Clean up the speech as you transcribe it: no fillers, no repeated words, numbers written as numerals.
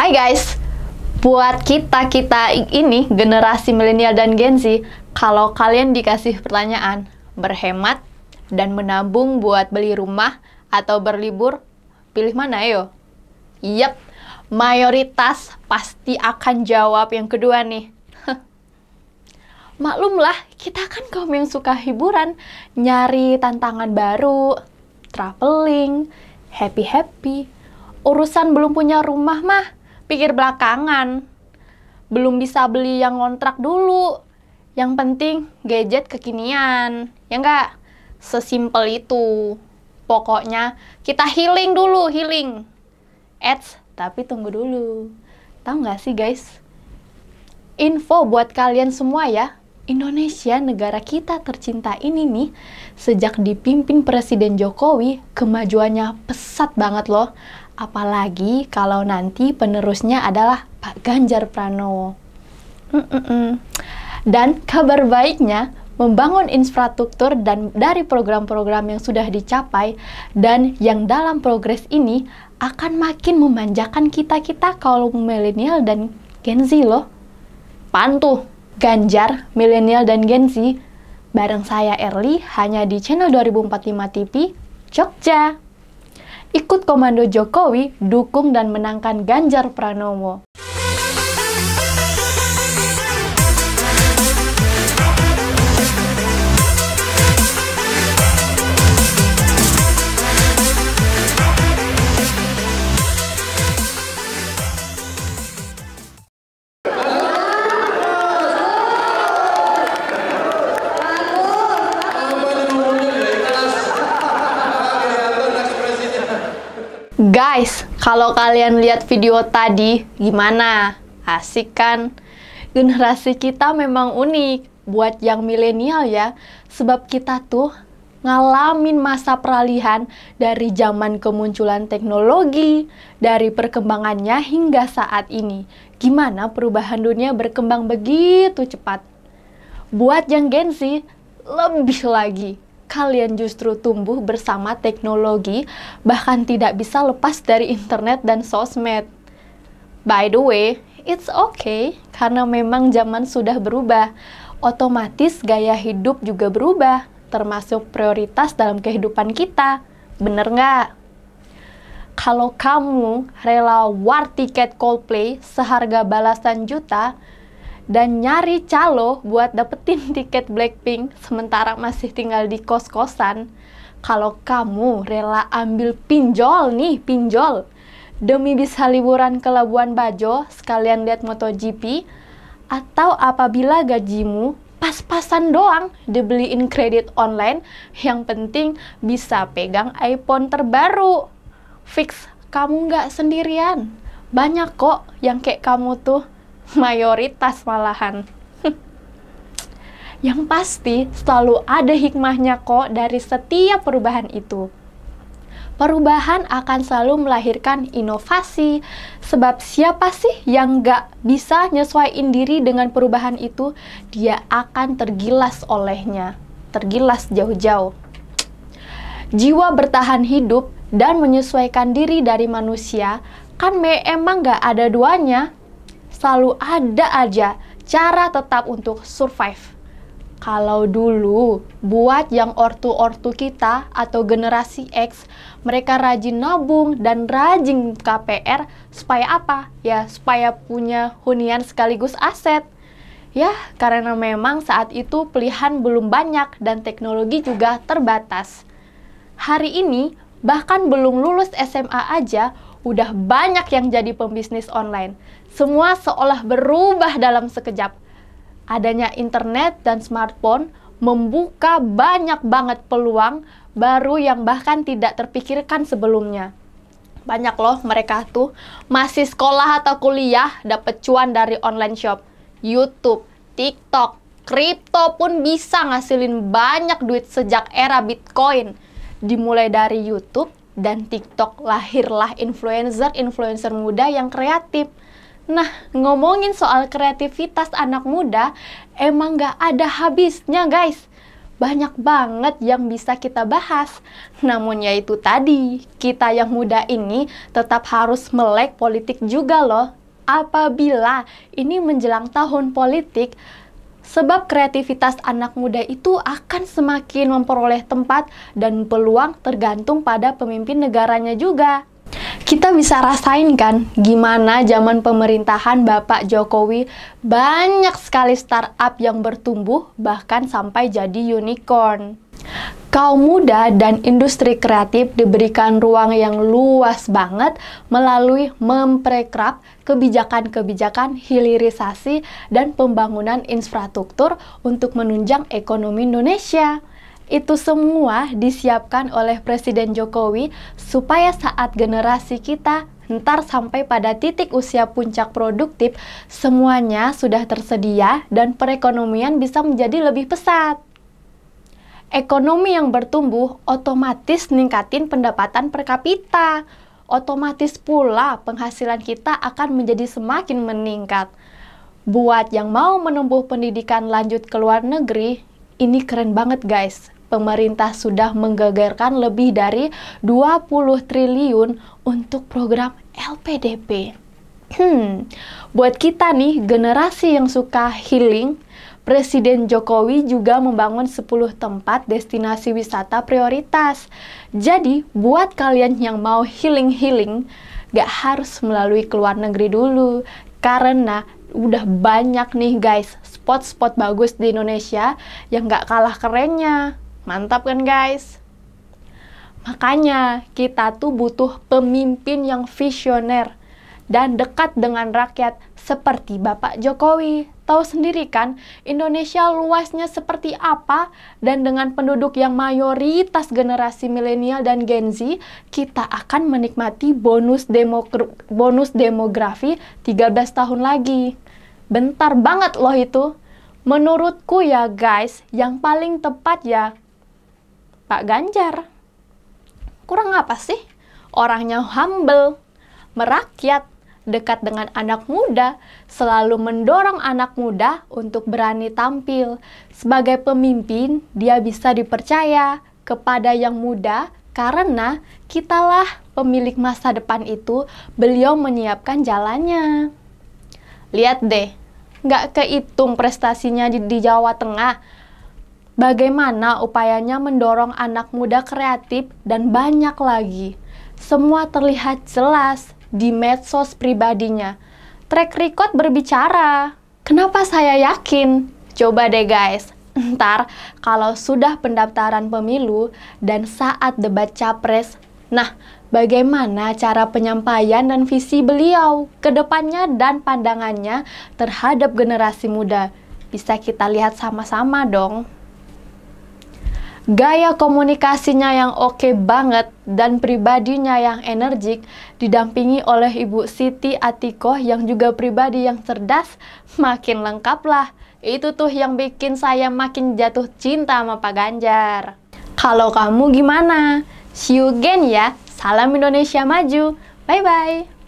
Hai guys, buat kita ini generasi milenial dan Gen Z, kalau kalian dikasih pertanyaan berhemat dan menabung buat beli rumah atau berlibur, pilih mana yo? Yap, mayoritas pasti akan jawab yang kedua nih. Maklumlah, kita kan kaum yang suka hiburan, nyari tantangan baru, traveling, happy-happy. Urusan belum punya rumah mah, pikir belakangan. Belum bisa beli yang ngontrak dulu. Yang penting gadget kekinian, ya enggak? Sesimpel itu. Pokoknya kita healing dulu, healing. Tapi tunggu dulu. Tahu nggak sih guys? Info buat kalian semua ya. Indonesia, negara kita tercinta ini nih, sejak dipimpin Presiden Jokowi, kemajuannya pesat banget loh. Apalagi kalau nanti penerusnya adalah Pak Ganjar Pranowo. Dan kabar baiknya, membangun infrastruktur dan dari program-program yang sudah dicapai dan yang dalam progres ini akan makin memanjakan kita-kita kaum milenial dan Gen Z loh. Pantuh Ganjar, milenial dan Gen Z, bareng saya Erli hanya di channel 2045 TV, Jogja. Ikut komando Jokowi, dukung dan menangkan Ganjar Pranowo. Guys, kalau kalian lihat video tadi, gimana? Asik kan? Generasi kita memang unik buat yang milenial ya, sebab kita tuh ngalamin masa peralihan dari zaman kemunculan teknologi, dari perkembangannya hingga saat ini. Gimana perubahan dunia berkembang begitu cepat? Buat yang Gen Z, lebih lagi. Kalian justru tumbuh bersama teknologi, bahkan tidak bisa lepas dari internet dan sosmed. By the way, it's okay, karena memang zaman sudah berubah. Otomatis gaya hidup juga berubah, termasuk prioritas dalam kehidupan kita. Bener nggak? Kalau kamu rela war tiket Coldplay seharga belasan juta, dan nyari calo buat dapetin tiket Blackpink sementara masih tinggal di kos-kosan, kalau kamu rela ambil pinjol demi bisa liburan ke Labuan Bajo sekalian lihat MotoGP, atau apabila gajimu pas-pasan doang dibeliin kredit online, yang penting bisa pegang iPhone terbaru, fix kamu nggak sendirian. Banyak kok yang kayak kamu tuh, mayoritas malahan. Yang pasti selalu ada hikmahnya kok dari setiap perubahan itu. Perubahan akan selalu melahirkan inovasi, sebab siapa sih yang nggak bisa nyesuaiin diri dengan perubahan itu? Dia akan tergilas olehnya, tergilas jauh-jauh. Jiwa bertahan hidup dan menyesuaikan diri dari manusia kan emang nggak ada duanya. Selalu ada aja cara tetap untuk survive. Kalau dulu, buat yang ortu-ortu kita atau generasi X, mereka rajin nabung dan rajin KPR, supaya apa? Ya, supaya punya hunian sekaligus aset. Ya, karena memang saat itu pilihan belum banyak dan teknologi juga terbatas. Hari ini, bahkan belum lulus SMA aja, udah banyak yang jadi pembisnis online. Semua seolah berubah dalam sekejap. Adanya internet dan smartphone membuka banyak banget peluang baru yang bahkan tidak terpikirkan sebelumnya. Banyak loh mereka tuh masih sekolah atau kuliah dapat cuan dari online shop, YouTube, TikTok, kripto pun bisa ngasilin banyak duit sejak era Bitcoin. Dimulai dari YouTube dan TikTok lahirlah influencer muda yang kreatif. Nah, ngomongin soal kreativitas anak muda, emang gak ada habisnya guys. Banyak banget yang bisa kita bahas. Namun ya itu tadi, kita yang muda ini tetap harus melek politik juga loh. apabila ini menjelang tahun politik, sebab kreativitas anak muda itu akan semakin memperoleh tempat dan peluang tergantung pada pemimpin negaranya juga. Kita bisa rasain kan gimana zaman pemerintahan Bapak Jokowi banyak sekali startup yang bertumbuh bahkan sampai jadi unicorn. Kaum muda dan industri kreatif diberikan ruang yang luas banget melalui memprekraf kebijakan-kebijakan hilirisasi dan pembangunan infrastruktur untuk menunjang ekonomi Indonesia. Itu semua disiapkan oleh Presiden Jokowi supaya saat generasi kita ntar sampai pada titik usia puncak produktif, semuanya sudah tersedia dan perekonomian bisa menjadi lebih pesat. Ekonomi yang bertumbuh otomatis ningkatin pendapatan per kapita. Otomatis pula penghasilan kita akan menjadi semakin meningkat. Buat yang mau menempuh pendidikan lanjut ke luar negeri, ini keren banget guys. Pemerintah sudah menggegerkan lebih dari 20 triliun untuk program LPDP. Buat kita nih, generasi yang suka healing, Presiden Jokowi juga membangun 10 tempat destinasi wisata prioritas. Jadi, buat kalian yang mau healing-healing, gak harus melalui keluar negeri dulu. Karena udah banyak nih guys, spot-spot bagus di Indonesia yang gak kalah kerennya. Mantap kan guys? Makanya, kita tuh butuh pemimpin yang visioner dan dekat dengan rakyat seperti Bapak Jokowi. Tahu sendiri kan, Indonesia luasnya seperti apa, dan dengan penduduk yang mayoritas generasi milenial dan Gen Z, kita akan menikmati bonus demografi 13 tahun lagi. Bentar banget loh itu. Menurutku ya guys, yang paling tepat ya Pak Ganjar. Kurang apa sih? Orangnya humble, merakyat, dekat dengan anak muda, selalu mendorong anak muda untuk berani tampil. Sebagai pemimpin, dia bisa dipercaya kepada yang muda karena kitalah pemilik masa depan itu, beliau menyiapkan jalannya. Lihat deh, nggak kehitung prestasinya di Jawa Tengah. Bagaimana upayanya mendorong anak muda kreatif dan banyak lagi. Semua terlihat jelas di medsos pribadinya. Track record berbicara. Kenapa saya yakin? Coba deh guys, ntar kalau sudah pendaftaran pemilu dan saat debat capres, nah bagaimana cara penyampaian dan visi beliau ke depannya dan pandangannya terhadap generasi muda? Bisa kita lihat sama-sama dong. Gaya komunikasinya yang oke banget dan pribadinya yang energik, didampingi oleh Ibu Siti Atikoh yang juga pribadi yang cerdas, makin lengkap lah. Itu tuh yang bikin saya makin jatuh cinta sama Pak Ganjar. Kalau kamu gimana? See you again ya. Salam Indonesia Maju. Bye-bye.